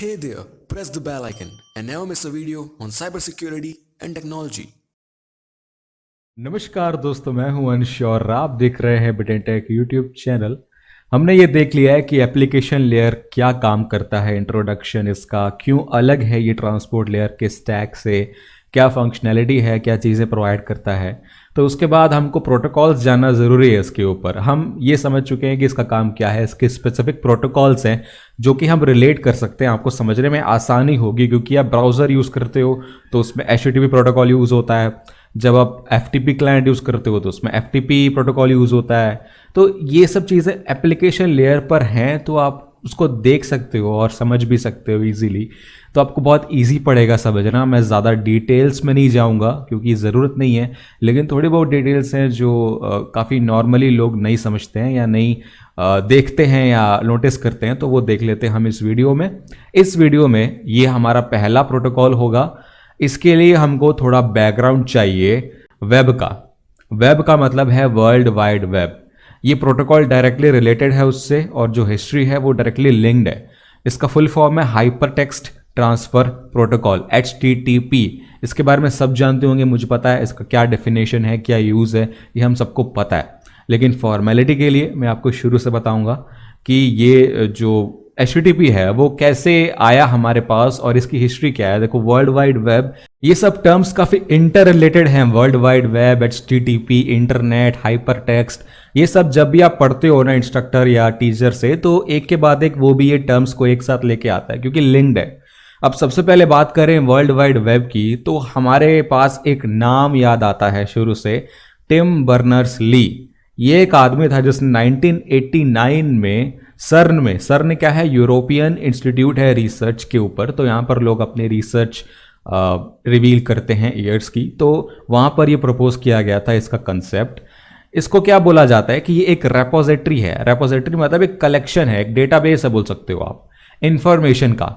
Hey there, press the bell icon and never miss a video on cybersecurity and technology. नमस्कार दोस्तों, मैं हूं अंश और आप देख रहे हैं बिटेनटेक यूट्यूब चैनल। हमने ये देख लिया है कि एप्लीकेशन लेयर क्या काम करता है, इंट्रोडक्शन इसका क्यों अलग है ये ट्रांसपोर्ट लेयर के स्टैक से, क्या फंक्शनैलिटी है, क्या चीज़ें प्रोवाइड करता है। तो उसके बाद हमको प्रोटोकॉल्स जानना ज़रूरी है। इसके ऊपर हम ये समझ चुके हैं कि इसका काम क्या है, इसके स्पेसिफिक प्रोटोकॉल्स हैं जो कि हम रिलेट कर सकते हैं। आपको समझने में आसानी होगी क्योंकि आप ब्राउज़र यूज़ करते हो तो उसमें HTTP प्रोटोकॉल यूज़ होता है। जब आप FTP क्लाइंट यूज़ करते हो तो उसमें FTP प्रोटोकॉल यूज़ होता है। तो ये सब चीज़ें एप्लीकेशन लेयर पर हैं तो आप उसको देख सकते हो और समझ भी सकते हो इजीली। तो आपको बहुत इजी पड़ेगा समझना। मैं ज़्यादा डिटेल्स में नहीं जाऊंगा क्योंकि ज़रूरत नहीं है, लेकिन थोड़ी बहुत डिटेल्स हैं जो काफ़ी नॉर्मली लोग नहीं समझते हैं या नहीं देखते हैं या नोटिस करते हैं, तो वो देख लेते हैं हम इस वीडियो में। इस वीडियो में ये हमारा पहला प्रोटोकॉल होगा। इसके लिए हमको थोड़ा बैकग्राउंड चाहिए वेब का। वेब का मतलब है वर्ल्ड वाइड वेब। ये प्रोटोकॉल डायरेक्टली रिलेटेड है उससे और जो हिस्ट्री है वो डायरेक्टली लिंक्ड है। इसका फुल फॉर्म है hyper text transfer protocol, HTTP। इसके बारे में सब जानते होंगे, मुझे पता है इसका क्या डेफिनेशन है, क्या यूज़ है, ये हम सबको पता है। लेकिन फॉर्मेलिटी के लिए मैं आपको शुरू से बताऊंगा कि ये जो HTTP है वो कैसे आया हमारे पास और इसकी हिस्ट्री क्या है। देखो, वर्ल्ड वाइड वेब, ये सब टर्म्स काफ़ी इंटर रिलेटेड हैं। World wide web, HTTP, internet, hyper text, ये सब जब भी आप पढ़ते हो ना इंस्ट्रक्टर या टीचर से, तो एक के बाद एक वो भी ये टर्म्स को एक साथ लेके आता है क्योंकि लिंक्ड है। अब सबसे पहले बात करें वर्ल्ड वाइड वेब की, तो हमारे पास एक नाम याद आता है शुरू से, टिम बर्नर्स ली। ये एक आदमी था जिसने 1989 में सर्न क्या है, यूरोपियन इंस्टीट्यूट है रिसर्च के ऊपर। तो यहाँ पर लोग अपने रिसर्च रिवील करते हैं ईयर्स की, तो वहाँ पर ये प्रपोज किया गया था इसका कंसेप्ट। इसको क्या बोला जाता है कि ये एक रेपोजिटरी है। रेपोजिटरी मतलब एक कलेक्शन है, एक डेटाबेस है बोल सकते हो आप, इंफॉर्मेशन का,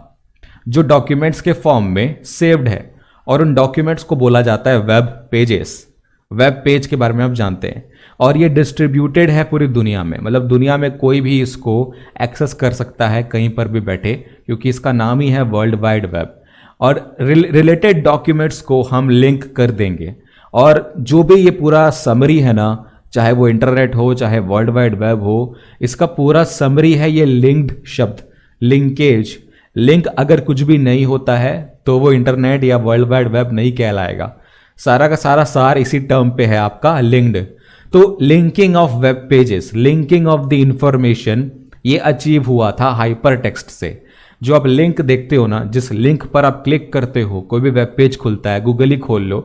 जो डॉक्यूमेंट्स के फॉर्म में सेव्ड है। और उन डॉक्यूमेंट्स को बोला जाता है वेब पेजेस। वेब पेज के बारे में आप जानते हैं। और ये डिस्ट्रीब्यूटेड है पूरी दुनिया में, मतलब दुनिया में कोई भी इसको एक्सेस कर सकता है कहीं पर भी बैठे, क्योंकि इसका नाम ही है वर्ल्ड वाइड वेब। और रिलेटेड डॉक्यूमेंट्स को हम लिंक कर देंगे। और जो भी ये पूरा समरी है ना, चाहे वो इंटरनेट हो चाहे वर्ल्ड वाइड वेब हो, इसका पूरा समरी है ये लिंक्ड शब्द, लिंकेज। लिंक अगर कुछ भी नहीं होता है तो वो इंटरनेट या वर्ल्ड वाइड वेब नहीं कहलाएगा। सारा का सारा सार इसी टर्म पे है आपका, लिंक्ड। तो linking of web pages, linking of the information, ये अचीव हुआ था हाइपर टेक्स्ट से। जो आप लिंक देखते हो ना, जिस लिंक पर आप क्लिक करते हो, कोई भी वेब पेज खुलता है, गूगल ही खोल लो,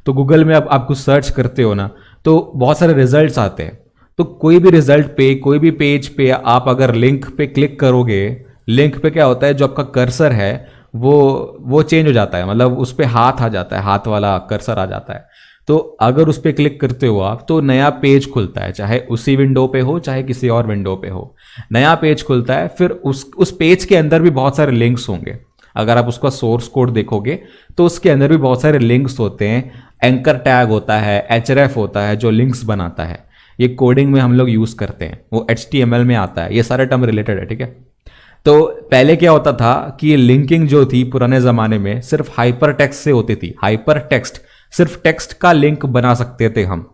तो गूगल में आप कुछ सर्च करते हो ना, तो बहुत सारे रिजल्ट्स आते हैं। तो कोई भी रिजल्ट पे, कोई भी पेज पे आप अगर लिंक पे क्लिक करोगे, लिंक पे क्या होता है, जो आपका कर्सर है वो चेंज हो जाता है, मतलब उस पर हाथ आ जाता है, हाथ वाला कर्सर आ जाता है। तो अगर उस पर क्लिक करते हो आप तो नया पेज खुलता है, चाहे उसी विंडो पे हो चाहे किसी और विंडो पे हो, नया पेज खुलता है। फिर उस पेज के अंदर भी बहुत सारे लिंक्स होंगे। अगर आप उसका सोर्स कोड देखोगे तो उसके अंदर भी बहुत सारे लिंक्स होते हैं। एंकर टैग होता है, href होता है जो लिंक्स बनाता है। ये कोडिंग में हम लोग यूज करते हैं, वो HTML में आता है। ये सारे टर्म रिलेटेड है, ठीक है। तो पहले क्या होता था कि लिंकिंग जो थी पुराने ज़माने में सिर्फ हाइपर टेक्स्ट से होती थी। हाइपर टेक्स्ट, सिर्फ टेक्स्ट का लिंक बना सकते थे हम।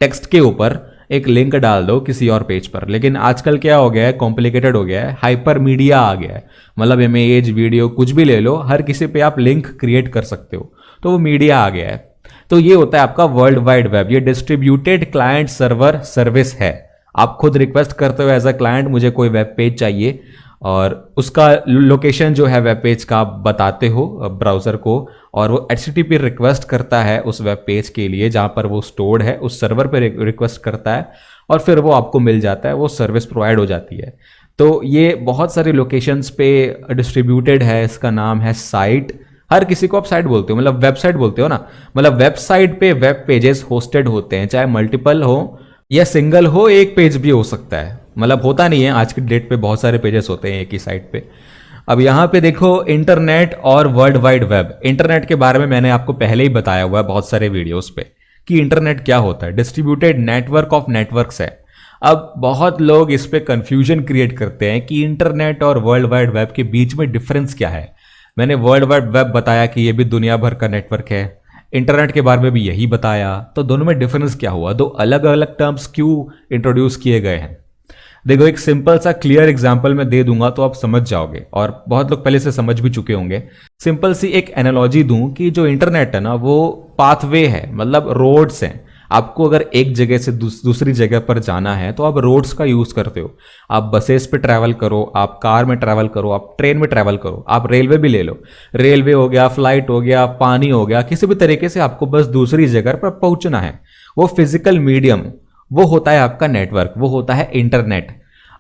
टेक्स्ट के ऊपर एक लिंक डाल दो किसी और पेज पर। लेकिन आजकल क्या हो गया है, कॉम्प्लिकेटेड हो गया है, हाइपर मीडिया आ गया है। मतलब इमेज, वीडियो कुछ भी ले लो, हर किसी पे आप लिंक क्रिएट कर सकते हो, तो वो मीडिया आ गया है। तो ये होता है आपका वर्ल्ड वाइड वेब। ये डिस्ट्रीब्यूटेड क्लाइंट सर्वर सर्विस है। आप खुद रिक्वेस्ट करते हो एज अ क्लाइंट, मुझे कोई वेब पेज चाहिए, और उसका लोकेशन जो है वेब पेज का आप बताते हो ब्राउज़र को, और वो HTTP रिक्वेस्ट करता है उस वेब पेज के लिए जहाँ पर वो स्टोर्ड है, उस सर्वर पे रिक्वेस्ट करता है, और फिर वो आपको मिल जाता है, वो सर्विस प्रोवाइड हो जाती है। तो ये बहुत सारी लोकेशंस पे डिस्ट्रीब्यूटेड है। इसका नाम है साइट। हर किसी को आप साइट बोलते हो, मतलब वेबसाइट बोलते हो ना। मतलब वेबसाइट पे वेब पेजेस होस्टेड होते हैं, चाहे मल्टीपल हो या सिंगल हो, एक पेज भी हो सकता है। मतलब होता नहीं है, आज की डेट पे बहुत सारे पेजेस होते हैं एक ही साइट पे। अब यहाँ पे देखो, इंटरनेट और वर्ल्ड वाइड वेब। इंटरनेट के बारे में मैंने आपको पहले ही बताया हुआ है बहुत सारे वीडियोस पे कि इंटरनेट क्या होता है। डिस्ट्रीब्यूटेड नेटवर्क ऑफ नेटवर्क्स है। अब बहुत लोग इस पे कंफ्यूजन क्रिएट करते हैं कि इंटरनेट और वर्ल्ड वाइड वेब के बीच में डिफरेंस क्या है। मैंने वर्ल्ड वाइड वेब बताया कि ये भी दुनिया भर का नेटवर्क है, इंटरनेट के बारे में भी यही बताया, तो दोनों में डिफरेंस क्या हुआ, दो अलग अलग टर्म्स क्यों इंट्रोड्यूस किए गए हैं। देखो, एक सिंपल सा क्लियर एग्जांपल मैं दे दूंगा तो आप समझ जाओगे, और बहुत लोग पहले से समझ भी चुके होंगे। सिंपल सी एक एनालॉजी दूं कि जो इंटरनेट है ना वो पाथवे है, मतलब रोड्स हैं। आपको अगर एक जगह से दूसरी जगह पर जाना है तो आप रोड्स का यूज करते हो। आप बसेस पे ट्रैवल करो, आप कार में ट्रैवल करो, आप ट्रेन में ट्रैवल करो, आप रेलवे भी ले लो, रेलवे हो गया, फ्लाइट हो गया, पानी हो गया, किसी भी तरीके से आपको बस दूसरी जगह पर पहुंचना है। वो फिजिकल मीडियम, वो होता है आपका नेटवर्क, वो होता है इंटरनेट।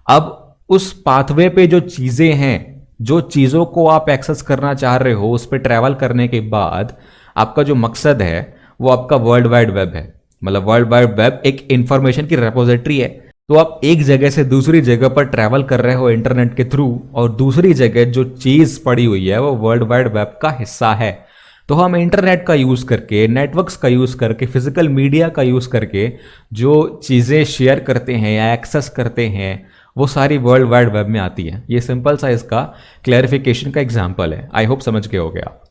अब उस पाथवे पे जो चीजें हैं, जो चीजों को आप एक्सेस करना चाह रहे हो, उस पर ट्रैवल करने के बाद आपका जो मकसद है वो आपका वर्ल्ड वाइड वेब है। मतलब वर्ल्ड वाइड वेब एक इंफॉर्मेशन की रेपोजिटरी है। तो आप एक जगह से दूसरी जगह पर ट्रैवल कर रहे हो इंटरनेट के थ्रू, और दूसरी जगह जो चीज पड़ी हुई है वो वर्ल्ड वाइड वेब का हिस्सा है। तो हम इंटरनेट का यूज करके, नेटवर्क्स का यूज करके, फिजिकल मीडिया का यूज करके जो चीजें शेयर करते हैं या एक्सेस करते हैं वो सारी वर्ल्ड वाइड वेब में आती है। ये सिंपल सा इसका क्लैरिफिकेशन का एग्जांपल है। आई होप समझ गए होगे आप।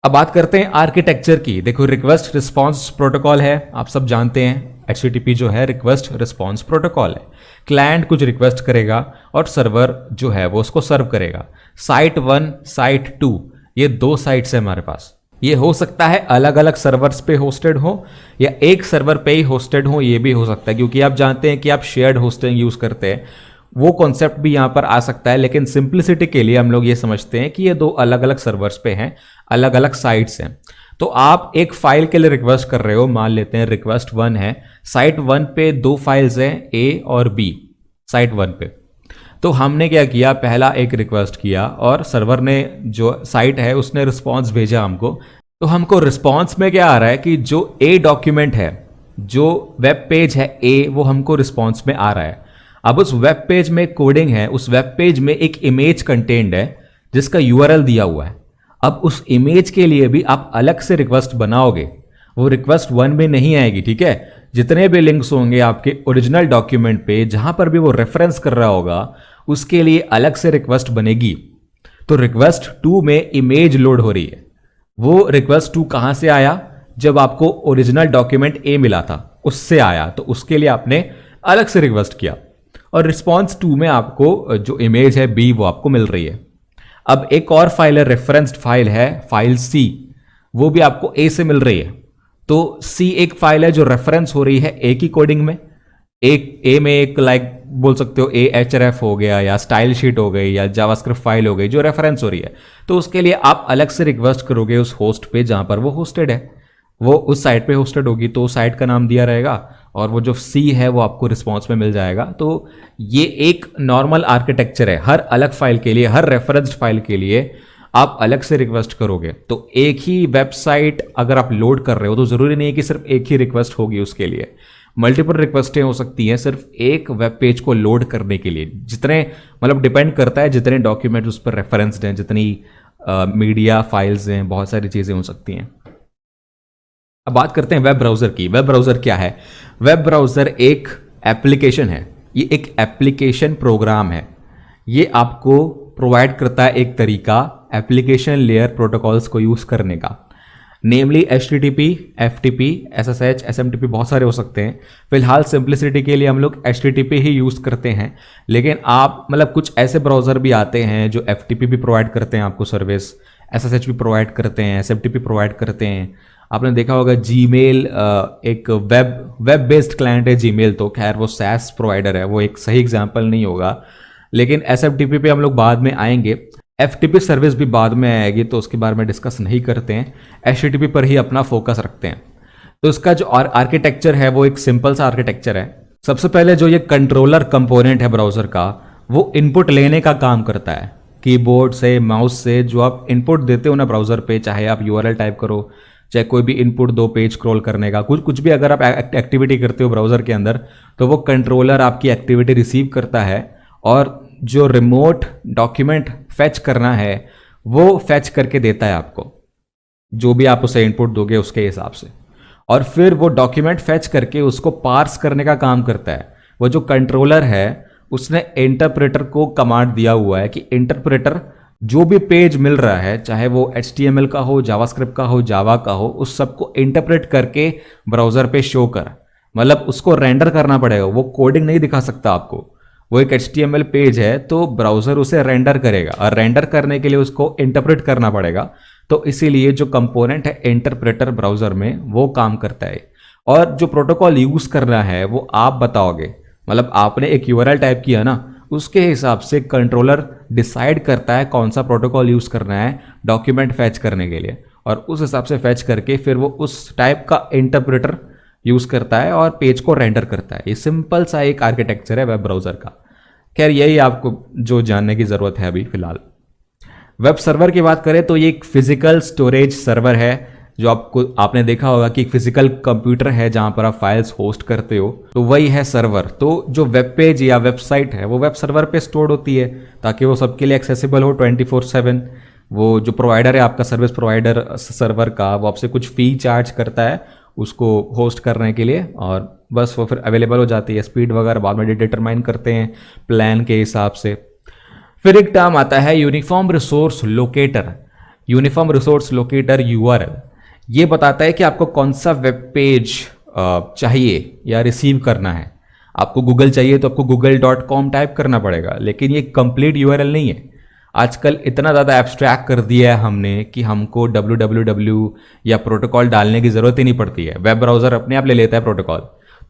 अब बात करते हैं आर्किटेक्चर की। देखो, रिक्वेस्ट रिस्पॉन्स प्रोटोकॉल है, आप सब जानते हैं। HTTP जो है रिक्वेस्ट रिस्पॉन्स प्रोटोकॉल है। क्लाइंट कुछ रिक्वेस्ट करेगा और सर्वर जो है वो उसको सर्व करेगा। साइट 1, साइट 2, ये दो साइट्स है हमारे पास। ये हो सकता है अलग अलग सर्वर्स पे होस्टेड हो या एक सर्वर पे ही होस्टेड हो, ये भी हो सकता है, क्योंकि आप जानते हैं कि आप शेयर्ड होस्टिंग यूज करते हैं। वो कॉन्सेप्ट भी यहां पर आ सकता है, लेकिन सिंप्लिसिटी के लिए हम लोग ये समझते हैं कि ये दो अलग अलग सर्वर्स पे हैं, अलग अलग साइट्स हैं। तो आप एक फाइल के लिए रिक्वेस्ट कर रहे हो, मान लेते हैं रिक्वेस्ट 1 है। साइट 1 पे दो फाइल्स हैं, A और B, साइट 1 पे। तो हमने क्या किया, पहला एक रिक्वेस्ट किया और सर्वर ने, जो साइट है उसने रिस्पॉन्स भेजा हमको। तो हमको रिस्पॉन्स में क्या आ रहा है कि जो A डॉक्यूमेंट है, जो वेब पेज है A, वो हमको रिस्पॉन्स में आ रहा है। अब उस वेब पेज में कोडिंग है, उस वेब पेज में एक इमेज कंटेंट है जिसका URL दिया हुआ है। अब उस इमेज के लिए भी आप अलग से रिक्वेस्ट बनाओगे, वो रिक्वेस्ट 1 में नहीं आएगी, ठीक है। जितने भी लिंक्स होंगे आपके ओरिजिनल डॉक्यूमेंट पे, जहां पर भी वो रेफरेंस कर रहा होगा, उसके लिए अलग से रिक्वेस्ट बनेगी। तो रिक्वेस्ट 2 में इमेज लोड हो रही है। वो रिक्वेस्ट 2 कहां से आया, जब आपको ओरिजिनल डॉक्यूमेंट A मिला था उससे आया, तो उसके लिए आपने अलग से रिक्वेस्ट किया। और रिस्पॉन्स 2 में आपको जो इमेज है B, वो आपको मिल रही है। अब एक और फाइल है, रेफरेंस्ड फाइल है, फाइल C, वो भी आपको A से मिल रही है। तो C एक फाइल है जो रेफरेंस हो रही है A की कोडिंग में। एक A में एक बोल सकते हो ahref हो गया, या स्टाइल शीट हो गई, या जावास्क्रिप्ट फाइल हो गई जो रेफरेंस हो रही है। तो उसके लिए आप अलग से रिक्वेस्ट करोगे उस होस्ट पे जहां पर वो होस्टेड है, वो उस साइट पे होस्टेड होगी, तो उस साइट का नाम दिया रहेगा और वो जो C है वो आपको रिस्पॉन्स में मिल जाएगा। तो ये एक नॉर्मल आर्किटेक्चर है। हर अलग फाइल के लिए, हर रेफरेंस्ड फाइल के लिए आप अलग से रिक्वेस्ट करोगे। तो एक ही वेबसाइट अगर आप लोड कर रहे हो तो जरूरी नहीं है कि सिर्फ एक ही रिक्वेस्ट होगी, उसके लिए मल्टीपल रिक्वेस्टें हो सकती हैं सिर्फ एक वेब पेज को लोड करने के लिए। जितने, मतलब डिपेंड करता है जितने डॉक्यूमेंट उस पर रेफरेंस्ड हैं, जितनी मीडिया फाइल्स हैं, बहुत सारी चीज़ें हो सकती हैं। अब बात करते हैं वेब ब्राउज़र की। वेब ब्राउज़र क्या है? वेब ब्राउज़र एक एप्लीकेशन है, ये एक एप्लीकेशन प्रोग्राम है। ये आपको प्रोवाइड करता है एक तरीका एप्लीकेशन लेयर प्रोटोकॉल्स को यूज़ करने का, नेमली HTTP, FTP, SSH, SMTP, बहुत सारे हो सकते हैं। फिलहाल सिंप्लिसिटी के लिए हम लोग HTTP ही यूज़ करते हैं, लेकिन आप मतलब कुछ ऐसे ब्राउज़र भी आते हैं जो FTP भी प्रोवाइड करते हैं आपको सर्विस, SSH भी प्रोवाइड करते हैं, SMTP प्रोवाइड करते हैं। आपने देखा होगा जीमेल एक वेब बेस्ड क्लाइंट है जीमेल, तो खैर वो SaaS प्रोवाइडर है, वो एक सही एग्जाम्पल नहीं होगा, लेकिन SMTP पे हम लोग बाद में आएंगे। FTP सर्विस भी बाद में आएगी, तो उसके बारे में डिस्कस नहीं करते हैं, HTTP पर ही अपना फोकस रखते हैं। तो इसका जो आर्किटेक्चर है वो एक सिंपल सा आर्किटेक्चर है। सबसे पहले जो ये कंट्रोलर कंपोनेंट है ब्राउज़र का, वो इनपुट लेने का काम करता है। कीबोर्ड से, माउस से जो आप इनपुट देते हो ना ब्राउज़र पे, चाहे आप URL टाइप करो, चाहे कोई भी इनपुट दो पेज स्क्रॉल करने का, कुछ भी अगर आप एक्टिविटी करते हो ब्राउज़र के अंदर, तो वो कंट्रोलर आपकी एक्टिविटी रिसीव करता है और जो रिमोट डॉक्यूमेंट फेच करना है वो फेच करके देता है आपको, जो भी आप उसे इनपुट दोगे उसके हिसाब से। और फिर वो डॉक्यूमेंट फेच करके उसको पार्स करने का काम करता है। वो जो कंट्रोलर है उसने इंटरप्रेटर को कमांड दिया हुआ है कि इंटरप्रेटर जो भी पेज मिल रहा है, चाहे वो HTML का हो, जावास्क्रिप्ट का हो, जावा का हो, उस सबको इंटरप्रेट करके ब्राउजर पे शो कर। मतलब उसको रेंडर करना पड़ेगा, वो कोडिंग नहीं दिखा सकता आपको। वो एक HTML पेज है तो ब्राउजर उसे रेंडर करेगा, और रेंडर करने के लिए उसको इंटरप्रेट करना पड़ेगा। तो इसीलिए जो कंपोनेंट है इंटरप्रेटर ब्राउजर में, वो काम करता है। और जो प्रोटोकॉल यूज करना है वो आप बताओगे, मतलब आपने एक URL टाइप किया ना, उसके हिसाब से कंट्रोलर डिसाइड करता है कौन सा प्रोटोकॉल यूज करना है डॉक्यूमेंट फैच करने के लिए, और उस हिसाब से फैच करके फिर वो उस टाइप का इंटरप्रेटर यूज करता है और पेज को रेंडर करता है। ये सिंपल सा एक आर्किटेक्चर है वेब ब्राउजर का। खैर यही आपको जो जानने की जरूरत है अभी फिलहाल। वेब सर्वर की बात करें तो ये एक फिजिकल स्टोरेज सर्वर है, जो आपने देखा होगा कि एक फिजिकल कंप्यूटर है जहां पर आप फाइल्स होस्ट करते हो, तो वही है सर्वर। तो जो वेब पेज या वेबसाइट है वो वेब सर्वर पे स्टोर होती है ताकि वो सबके लिए एक्सेसिबल हो 24/7। वो जो प्रोवाइडर है आपका, सर्विस प्रोवाइडर सर्वर का, वो आपसे कुछ फी चार्ज करता है उसको होस्ट करने के लिए, और बस वो फिर अवेलेबल हो जाती है। स्पीड वगैरह बाद में डिटरमाइन करते हैं प्लान के हिसाब से। फिर एक टर्म आता है uniform resource locator. Uniform resource locator URL ये बताता है कि आपको कौन सा वेब पेज चाहिए या रिसीव करना है। आपको गूगल चाहिए तो आपको google.com टाइप करना पड़ेगा, लेकिन ये कंप्लीट URL नहीं है। आजकल इतना ज़्यादा एब्स्ट्रैक्ट कर दिया है हमने कि हमको www या प्रोटोकॉल डालने की ज़रूरत ही नहीं पड़ती है, वेब ब्राउज़र अपने आप ले लेता है प्रोटोकॉल।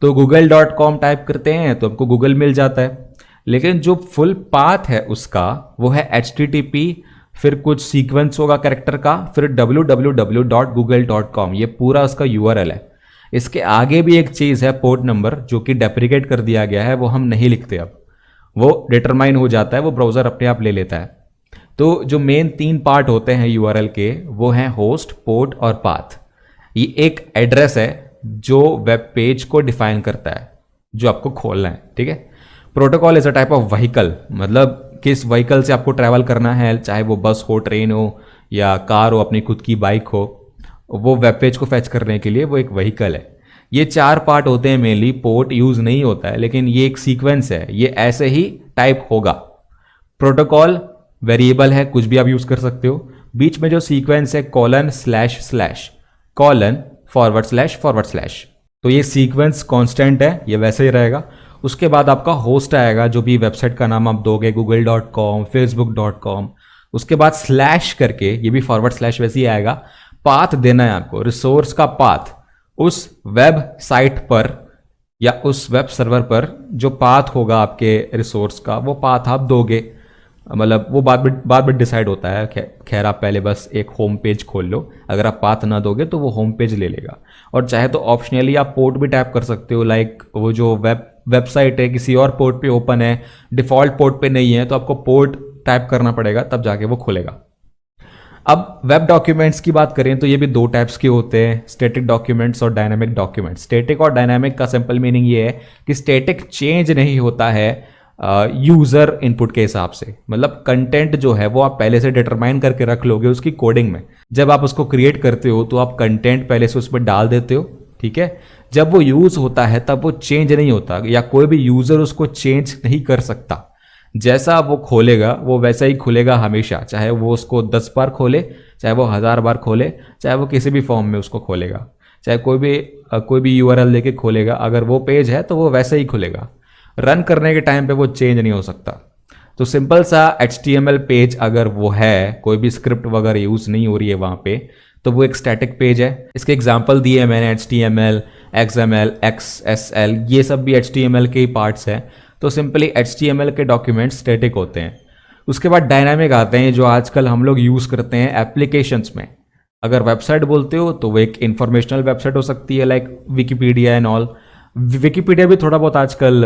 तो google.com टाइप करते हैं तो आपको गूगल मिल जाता है, लेकिन जो फुल पाथ है उसका वो है HTTP, फिर कुछ सीक्वेंस होगा कैरेक्टर का, फिर www.google.com, ये पूरा उसका URL है। इसके आगे भी एक चीज़ है पोर्ट नंबर, जो कि डेप्रिकेट कर दिया गया है, वो हम नहीं लिखते अब, वो डिटरमाइन हो जाता है, वो ब्राउज़र अपने आप ले लेता है। तो जो मेन 3 पार्ट होते हैं URL के वो हैं होस्ट, पोर्ट और पाथ। ये एक एड्रेस है जो वेब पेज को डिफाइन करता है, जो आपको खोलना है, ठीक है। Protocol is a type of vehicle, मतलब किस व्हीकल से आपको ट्रैवल करना है, चाहे वो बस हो, ट्रेन हो या कार हो, अपनी खुद की बाइक हो, वो वेब पेज को फैच करने के लिए वो एक व्हीकल है। ये 4 पार्ट होते हैं मेनली। पोर्ट यूज नहीं होता है, लेकिन ये एक सीक्वेंस है, ये ऐसे ही टाइप होगा। प्रोटोकॉल वेरिएबल है, कुछ भी आप यूज कर सकते हो। बीच में जो सीक्वेंस है :// कॉलन // तो ये सीक्वेंस कांस्टेंट है, ये वैसे ही रहेगा। उसके बाद आपका होस्ट आएगा, जो भी वेबसाइट का नाम आप दोगे, google.com, facebook.com। उसके बाद स्लैश करके, ये भी / वैसे ही आएगा। पाथ देना है आपको, रिसोर्स का पाथ, उस वेब साइट पर या उस वेब सर्वर पर जो पाथ होगा आपके रिसोर्स का, वो पाथ आप दोगे। मतलब वो बाद में डिसाइड होता है। खैर आप पहले बस एक होम पेज खोल लो, अगर आप पाथ ना दोगे तो वो होम पेज ले लेगा। और चाहे तो ऑप्शनली आप पोर्ट भी टाइप कर सकते हो, लाइक वो जो वेबसाइट है किसी और पोर्ट पे ओपन है, डिफॉल्ट पोर्ट पे नहीं है, तो आपको पोर्ट टाइप करना पड़ेगा, तब जाके वो खुलेगा। अब वेब डॉक्यूमेंट्स की बात करें तो ये भी 2 टाइप्स के होते हैं, स्टैटिक डॉक्यूमेंट्स और डायनामिक डॉक्यूमेंट्स। स्टैटिक और डायनामिक का सिंपल मीनिंग ये है कि स्टैटिक चेंज नहीं होता है यूजर इनपुट के हिसाब से। मतलब कंटेंट जो है वो आप पहले से डिटरमाइन करके रख लोगे उसकी कोडिंग में। जब आप उसको क्रिएट करते हो तो आप कंटेंट पहले से उस पर डाल देते हो, ठीक है। जब वो यूज होता है तब वो चेंज नहीं होता, या कोई भी यूजर उसको चेंज नहीं कर सकता। जैसा वो खोलेगा वो वैसा ही खुलेगा हमेशा, चाहे वो उसको 10 बार खोले, चाहे वो 1000 बार खोले, चाहे वो किसी भी फॉर्म में उसको खोलेगा, चाहे कोई भी URL लेके खोलेगा, अगर वो पेज है तो वो वैसे ही खुलेगा। रन करने के टाइम पे वो चेंज नहीं हो सकता। तो सिंपल सा HTML पेज अगर वो है, कोई भी स्क्रिप्ट वगैरह यूज नहीं हो रही है वहाँ पे, तो वो एक स्टैटिक पेज है। इसके एग्जांपल दिए हैं मैंने, HTML, XML, XSL, ये सब भी HTML के ही पार्ट्स हैं। तो सिंपली HTML के डॉक्यूमेंट्स स्टैटिक होते हैं। उसके बाद डायनामिक आते हैं, जो आजकल हम लोग यूज़ करते हैं एप्लीकेशंस में। अगर वेबसाइट बोलते हो तो वो एक इंफॉर्मेशनल वेबसाइट हो सकती है, like Wikipedia and all. Wikipedia भी थोड़ा बहुत आजकल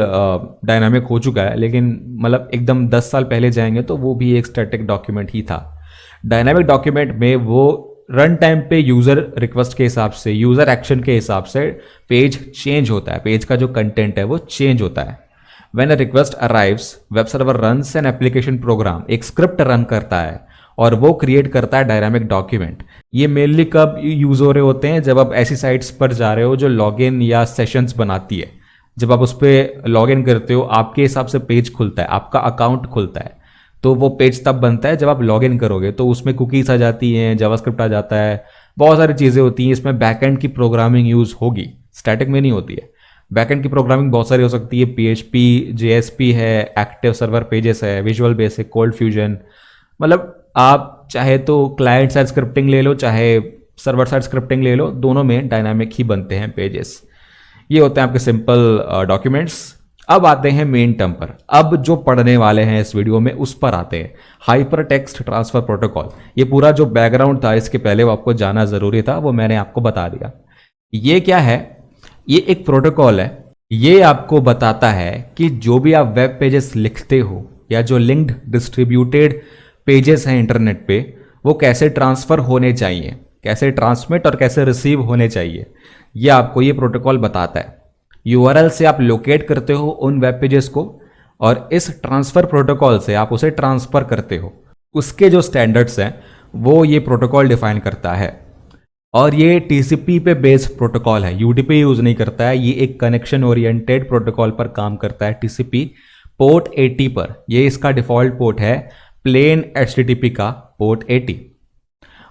डायनामिक हो चुका है, लेकिन मतलब एकदम 10 साल पहले जाएंगे तो वो भी एक स्टैटिक डॉक्यूमेंट ही था। डायनामिक डॉक्यूमेंट में वो रन टाइम पे यूज़र रिक्वेस्ट के हिसाब से, यूज़र एक्शन के हिसाब से पेज चेंज होता है, पेज का जो कंटेंट है वो चेंज होता है। When a request arrives, web server runs an application program, एक स्क्रिप्ट रन करता है और वो क्रिएट करता है डायनामिक डॉक्यूमेंट। ये मेनली कब यूज हो रहे होते हैं, जब आप ऐसी साइट्स पर जा रहे हो जो लॉगिन या सेशंस बनाती है, जब आप उस पर लॉग इन करते हो आपके हिसाब से पेज खुलता है, आपका अकाउंट खुलता है, तो वो पेज तब बनता है जब आप लॉग इन करोगे। तो उसमें कुकीज आ जाती हैं, जावास्क्रिप्ट आ जाता है, बहुत सारी चीज़ें होती हैं। इसमें बैकएंड की प्रोग्रामिंग यूज़ होगी, स्टैटिक में नहीं होती है। बैकएंड की प्रोग्रामिंग बहुत सारी हो सकती है, PHP, JSP है, एक्टिव सर्वर पेजेस है, विजुअल बेसिक, कोल्ड फ्यूजन। मतलब आप चाहे तो क्लाइंट साइड स्क्रिप्टिंग ले लो, चाहे सर्वर साइड स्क्रिप्टिंग ले लो, दोनों में डायनामिक ही बनते हैं पेजेस। ये होते हैं आपके सिंपल डॉक्यूमेंट्स। अब आते हैं मेन टर्म पर। अब जो पढ़ने वाले हैं इस वीडियो में उस पर आते हैं, हाइपर टेक्स्ट ट्रांसफर प्रोटोकॉल। ये पूरा जो बैकग्राउंड था इसके पहले वो आपको जाना जरूरी था, वो मैंने आपको बता दिया। ये क्या है? ये एक प्रोटोकॉल है। ये आपको बताता है कि जो भी आप वेब पेजेस लिखते हो या जो लिंक्ड डिस्ट्रीब्यूटेड पेजेस हैं इंटरनेट पे, वो कैसे ट्रांसफर होने चाहिए, कैसे ट्रांसमिट और कैसे रिसीव होने चाहिए, ये आपको ये प्रोटोकॉल बताता है। URL से आप लोकेट करते हो उन वेब पेजेस को और इस ट्रांसफर प्रोटोकॉल से आप उसे ट्रांसफर करते हो। उसके जो स्टैंडर्ड्स हैं वो ये प्रोटोकॉल डिफाइन करता है। और ये TCP पे बेस्ड प्रोटोकॉल है, UDP यूज नहीं करता है। ये एक कनेक्शन ओरिएंटेड प्रोटोकॉल पर काम करता है, TCP पोर्ट 80 पर। ये इसका डिफॉल्ट पोर्ट है, प्लेन HTTP का पोर्ट 80।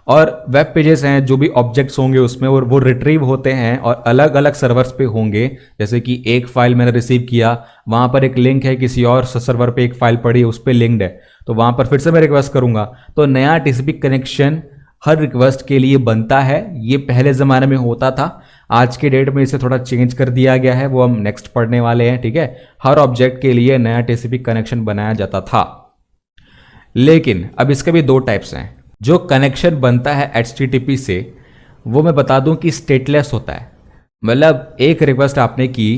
और वेब पेजेस हैं, जो भी ऑब्जेक्ट्स होंगे उसमें वो रिट्रीव होते हैं और अलग अलग सर्वर्स पे होंगे। जैसे कि एक फाइल मैंने रिसीव किया, वहाँ पर एक लिंक है, किसी और सर्वर पे एक फाइल पड़ी है उस पर लिंक्ड है, तो वहाँ पर फिर से मैं रिक्वेस्ट करूँगा तो नया TCP कनेक्शन हर रिक्वेस्ट के लिए बनता है। ये पहले ज़माने में होता था, आज के डेट में इसे थोड़ा चेंज कर दिया गया है, वो हम नेक्स्ट पढ़ने वाले हैं, ठीक है। हर ऑब्जेक्ट के लिए नया TCP कनेक्शन बनाया जाता था। लेकिन अब इसके भी दो टाइप्स हैं। जो कनेक्शन बनता है HTTP से, वो मैं बता दूं कि स्टेटलेस होता है। मतलब एक रिक्वेस्ट आपने की,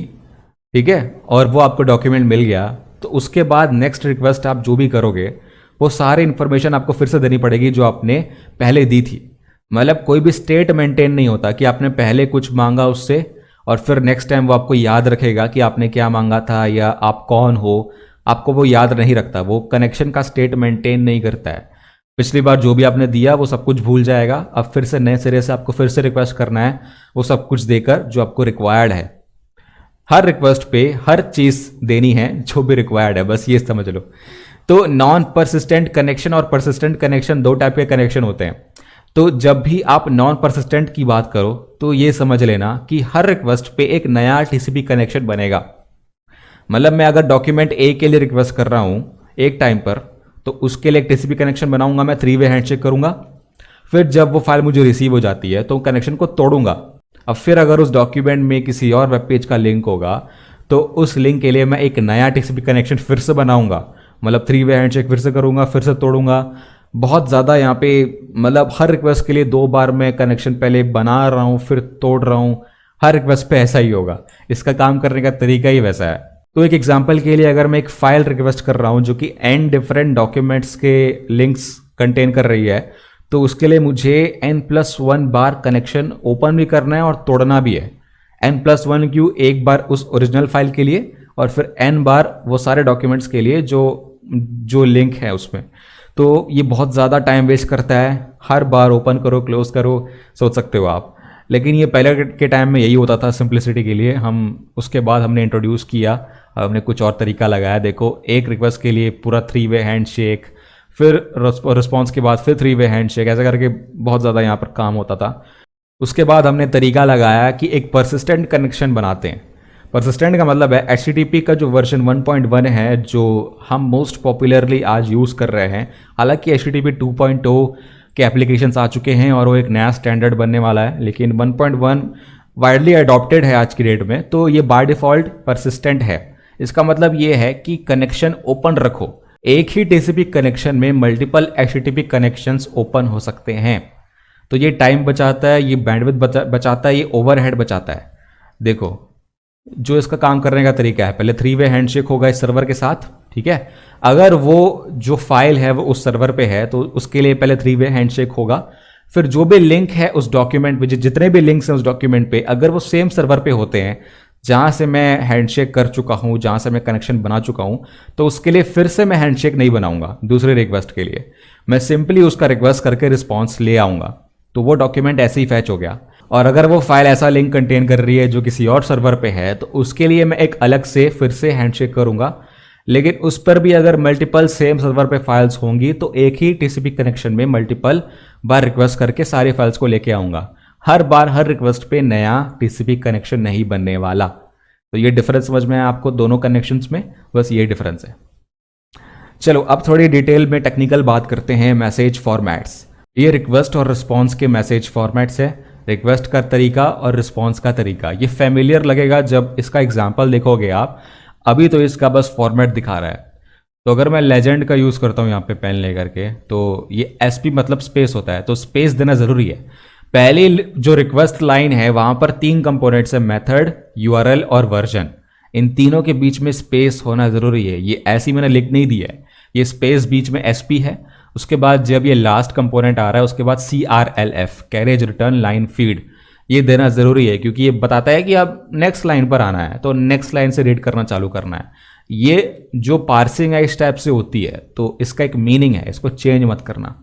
ठीक है, और वो आपको डॉक्यूमेंट मिल गया, तो उसके बाद नेक्स्ट रिक्वेस्ट आप जो भी करोगे वो सारी इंफॉर्मेशन आपको फिर से देनी पड़ेगी जो आपने पहले दी थी। मतलब कोई भी स्टेट मेंटेन नहीं होता कि आपने पहले कुछ मांगा उससे और फिर नेक्स्ट टाइम वो आपको याद रखेगा कि आपने क्या मांगा था या आप कौन हो, आपको वो याद नहीं रखता। वो कनेक्शन का स्टेट मेंटेन नहीं करता है। पिछली बार जो भी आपने दिया वो सब कुछ भूल जाएगा। अब फिर से नए सिरे से आपको फिर से रिक्वेस्ट करना है, वो सब कुछ देकर जो आपको रिक्वायर्ड है। हर रिक्वेस्ट पे हर चीज़ देनी है जो भी रिक्वायर्ड है, बस ये समझ लो। तो नॉन परसिस्टेंट कनेक्शन और परसिस्टेंट कनेक्शन, दो टाइप के कनेक्शन होते हैं। तो जब भी आप नॉन परसिस्टेंट की बात करो तो ये समझ लेना कि हर रिक्वेस्ट पे एक नया TCP कनेक्शन बनेगा। मतलब मैं अगर डॉक्यूमेंट A के लिए रिक्वेस्ट कर रहा हूँ एक टाइम पर, तो उसके लिए एक TCP कनेक्शन बनाऊंगा, मैं 3 वे हैंडशेक करूंगा। फिर जब वो फाइल मुझे रिसीव हो जाती है तो कनेक्शन को तोड़ूंगा। अब फिर अगर उस डॉक्यूमेंट में किसी और वेब पेज का लिंक होगा तो उस लिंक के लिए मैं एक नया TCP कनेक्शन फिर से बनाऊंगा। मतलब 3 वे हैंडशेक फिर से करूंगा, फिर से तोड़ूंगा। बहुत ज़्यादा यहाँ पे मतलब हर रिक्वेस्ट के लिए 2 बार मैं कनेक्शन पहले बना रहा हूँ फिर तोड़ रहा हूँ। हर रिक्वेस्ट पे ऐसा ही होगा, इसका काम करने का तरीका ही वैसा है। तो एक एग्जांपल के लिए अगर मैं एक फाइल रिक्वेस्ट कर रहा हूं जो कि n डिफरेंट डॉक्यूमेंट्स के लिंक्स कंटेन कर रही है, तो उसके लिए मुझे n+1 बार कनेक्शन ओपन भी करना है और तोड़ना भी है। n+1 क्यों? एक बार उस ओरिजिनल फाइल के लिए और फिर n बार वो सारे डॉक्यूमेंट्स के लिए जो लिंक है उसमें। तो ये बहुत ज़्यादा टाइम वेस्ट करता है, हर बार ओपन करो क्लोज करो, सोच सकते हो आप। लेकिन ये पहले के टाइम में यही होता था सिंप्लिसिटी के लिए। हम उसके बाद हमने इंट्रोड्यूस किया, हमने कुछ और तरीका लगाया। देखो, एक रिक्वेस्ट के लिए पूरा 3 वे हैंडशेक, फिर रिस्पॉन्स के बाद फिर 3 वे हैंडशेक, ऐसा करके बहुत ज़्यादा यहाँ पर काम होता था। उसके बाद हमने तरीका लगाया कि एक परसिस्टेंट कनेक्शन बनाते हैं। परसिस्टेंट का मतलब है HTTP का जो वर्जन 1.1 है, जो हम मोस्ट पॉपुलरली आज यूज़ कर रहे हैं। हालांकि HTTP 2.0 के एप्लीकेशंस आ चुके हैं और वो एक नया स्टैंडर्ड बनने वाला है, लेकिन 1.1 वाइडली अडॉप्टेड है आज की डेट में। तो ये बाय डिफ़ॉल्ट परसिस्टेंट है। इसका मतलब ये है कि कनेक्शन ओपन रखो। एक ही TCP कनेक्शन में मल्टीपल HTTP कनेक्शंस ओपन हो सकते हैं। तो ये टाइम बचाता है, ये बैंडविड्थ बचाता है, ये ओवरहेड बचाता है। देखो, जो इसका काम करने का तरीका है, पहले 3 वे हैंडशेक होगा इस सर्वर के साथ, ठीक है। अगर वो जो फाइल है वो उस सर्वर पे है तो उसके लिए पहले 3 वे हैंडशेक होगा। फिर जो भी लिंक है उस डॉक्यूमेंट पे, जितने भी लिंक्स हैं उस डॉक्यूमेंट पे, अगर वो सेम सर्वर पे होते हैं जहाँ से मैं हैंडशेक कर चुका हूँ, जहाँ से मैं कनेक्शन बना चुका हूँ, तो उसके लिए फिर से मैं हैंडशेक नहीं बनाऊंगा दूसरे रिक्वेस्ट के लिए। मैं सिंपली उसका रिक्वेस्ट करके रिस्पॉन्स ले आऊँगा, तो वो डॉक्यूमेंट ऐसे ही फैच हो गया। और अगर वो फाइल ऐसा लिंक कंटेन कर रही है जो किसी और सर्वर पे है तो उसके लिए मैं एक अलग से फिर से हैंडशेक करूंगा। लेकिन उस पर भी अगर मल्टीपल सेम सर्वर पे फाइल्स होंगी तो एक ही टीसीपी कनेक्शन में मल्टीपल बार रिक्वेस्ट करके सारी फाइल्स को लेके आऊंगा। हर बार हर रिक्वेस्ट पे नया टीसीपी कनेक्शन नहीं बनने वाला। तो ये डिफरेंस समझ में आया आपको दोनों कनेक्शंस में, बस ये डिफरेंस है। चलो अब थोड़ी डिटेल में टेक्निकल बात करते हैं मैसेज फॉर्मेट्स। ये रिक्वेस्ट और रिस्पॉन्स के मैसेज फॉर्मेट्स है। रिक्वेस्ट का तरीका और रिस्पॉन्स का तरीका ये फेमिलियर लगेगा जब इसका एग्जाम्पल देखोगे आप। अभी तो इसका बस फॉर्मेट दिखा रहा है। तो अगर मैं लेजेंड का यूज़ करता हूँ यहाँ पे पेन लेकर के, तो ये एसपी मतलब स्पेस होता है, तो स्पेस देना ज़रूरी है। पहली जो रिक्वेस्ट लाइन है वहाँ पर 3 कंपोनेंट्स है, मेथड, यूआरएल और वर्जन। इन तीनों के बीच में स्पेस होना ज़रूरी है। ये ऐसी मैंने लिख नहीं दिया है, ये स्पेस बीच में एसपी है। उसके बाद जब ये लास्ट कंपोनेंट आ रहा है उसके बाद CRLF, carriage return line feed, ये देना ज़रूरी है क्योंकि ये बताता है कि अब नेक्स्ट लाइन पर आना है, तो नेक्स्ट लाइन से रीड करना चालू करना है। ये जो पार्सिंग है इस टाइप से होती है, तो इसका एक मीनिंग है, इसको चेंज मत करना।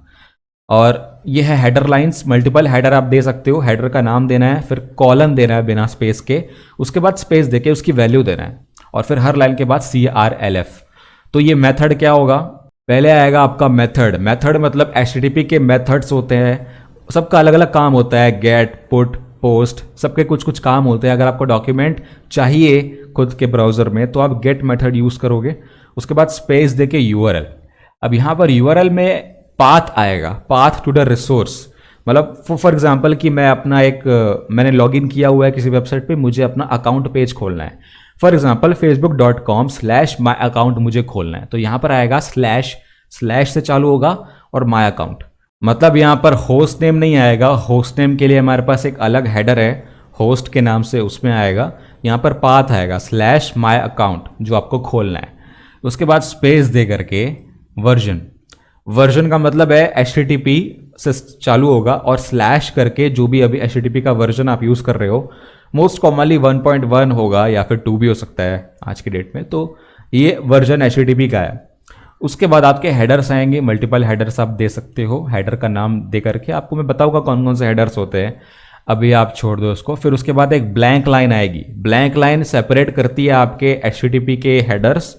और ये है हेडर लाइंस, मल्टीपल हेडर आप दे सकते हो। हेडर का नाम देना है, फिर कॉलन देना है बिना स्पेस के, उसके बाद स्पेस देके उसकी वैल्यू देना है, और फिर हर लाइन के बाद CRLF। तो ये मेथड क्या होगा, पहले आएगा आपका मेथड। मेथड मतलब HTTP के मेथड्स होते हैं, सबका अलग अलग काम होता है, गेट, पुट, पोस्ट, सबके कुछ कुछ काम होते हैं। अगर आपको डॉक्यूमेंट चाहिए खुद के ब्राउज़र में तो आप गेट मेथड यूज़ करोगे। उसके बाद स्पेस देके URL। अब यहाँ पर URL में पाथ आएगा, पाथ टू द रिसोर्स। मतलब फॉर एग्जांपल कि मैं अपना मैंने लॉगिन किया हुआ है किसी वेबसाइट पे, मुझे अपना अकाउंट पेज खोलना है। फॉर एग्जांपल facebook.com/myaccount मुझे खोलना है, तो यहाँ पर आएगा स्लैश से चालू होगा और माई अकाउंट। मतलब यहाँ पर होस्ट नेम नहीं आएगा, होस्ट नेम के लिए हमारे पास एक अलग हेडर है होस्ट के नाम से, उसमें आएगा। यहाँ पर पाथ आएगा /my-account जो आपको खोलना है। उसके बाद स्पेस दे करके वर्जन का मतलब है HTTP से चालू होगा, और स्लैश करके जो भी अभी HTTP का वर्जन आप यूज़ कर रहे हो, मोस्ट कॉमनली 1.1 होगा या फिर 2 भी हो सकता है आज की डेट में, तो ये वर्जन HTTP का है। उसके बाद आपके हेडर्स आएंगे, मल्टीपल हेडर्स आप दे सकते हो। हेडर का नाम दे करके आपको मैं बताऊंगा कौन कौन से हेडर्स होते हैं, अभी आप छोड़ दो उसको। फिर उसके बाद एक ब्लैंक लाइन आएगी। ब्लैंक लाइन सेपरेट करती है आपके HTTP के हेडर्स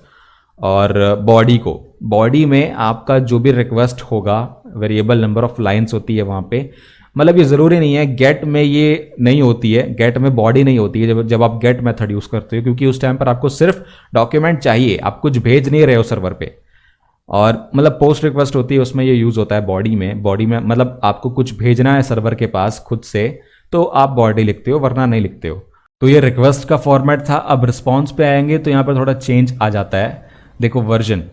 और बॉडी को। बॉडी में आपका जो भी रिक्वेस्ट होगा, वेरिएबल नंबर ऑफ लाइन्स होती है वहाँ पे। मतलब ये ज़रूरी नहीं है, गेट में ये नहीं होती है, गेट में बॉडी नहीं होती है जब आप गेट मेथड यूज़ करते हो, क्योंकि उस टाइम पर आपको सिर्फ डॉक्यूमेंट चाहिए, आप कुछ भेज नहीं रहे हो सर्वर पे। और मतलब पोस्ट रिक्वेस्ट होती है उसमें ये यूज़ होता है बॉडी में मतलब आपको कुछ भेजना है सर्वर के पास खुद से, तो आप बॉडी लिखते हो, वरना नहीं लिखते हो। तो ये रिक्वेस्ट का फॉर्मेट था। अब रिस्पॉन्स पे आएंगे तो यहाँ पर थोड़ा चेंज आ जाता है। देखो वर्जन,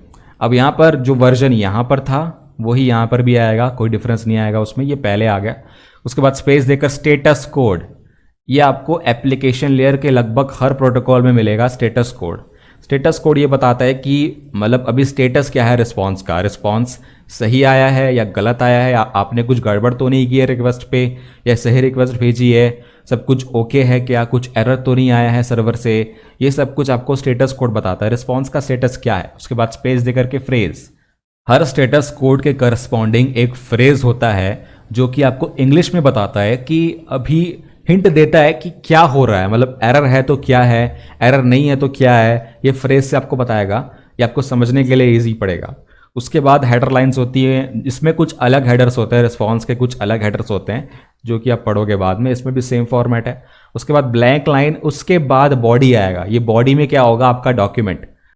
अब यहाँ पर जो वर्जन यहाँ पर था वही यहाँ पर भी आएगा, कोई डिफरेंस नहीं आएगा उसमें, ये पहले आ गया। उसके बाद स्पेस देकर स्टेटस कोड, ये आपको एप्लीकेशन लेयर के लगभग हर प्रोटोकॉल में मिलेगा। स्टेटस कोड ये बताता है कि मतलब अभी स्टेटस क्या है रिस्पॉन्स का, रिस्पॉन्स सही आया है या गलत आया है, या आपने कुछ गड़बड़ तो नहीं की है रिक्वेस्ट पे, या सही रिक्वेस्ट भेजी है, सब कुछ ओके है क्या, कुछ एरर तो नहीं आया है सर्वर से। ये सब कुछ आपको स्टेटस कोड बताता है, रिस्पॉन्स का स्टेटस क्या है। उसके बाद स्पेस देकर के फ्रेज, हर स्टेटस कोड के करस्पॉन्डिंग एक फ्रेज होता है जो कि आपको इंग्लिश में बताता है कि अभी हिंट देता है कि क्या हो रहा है, मतलब एरर है तो क्या है, एरर नहीं है तो क्या है। ये फ्रेज से आपको बताएगा, ये आपको समझने के लिए ईजी पड़ेगा। उसके बाद हेडर लाइन्स होती है, इसमें कुछ अलग हेडर्स होते हैं, रिस्पॉन्स के कुछ अलग हेडर्स होते हैं जो कि आप पढ़ोगे बाद में, इसमें भी सेम फॉर्मेट है। उसके बाद ब्लैंक लाइन, उसके बाद बॉडी आएगा। ये बॉडी में क्या होगा, आपका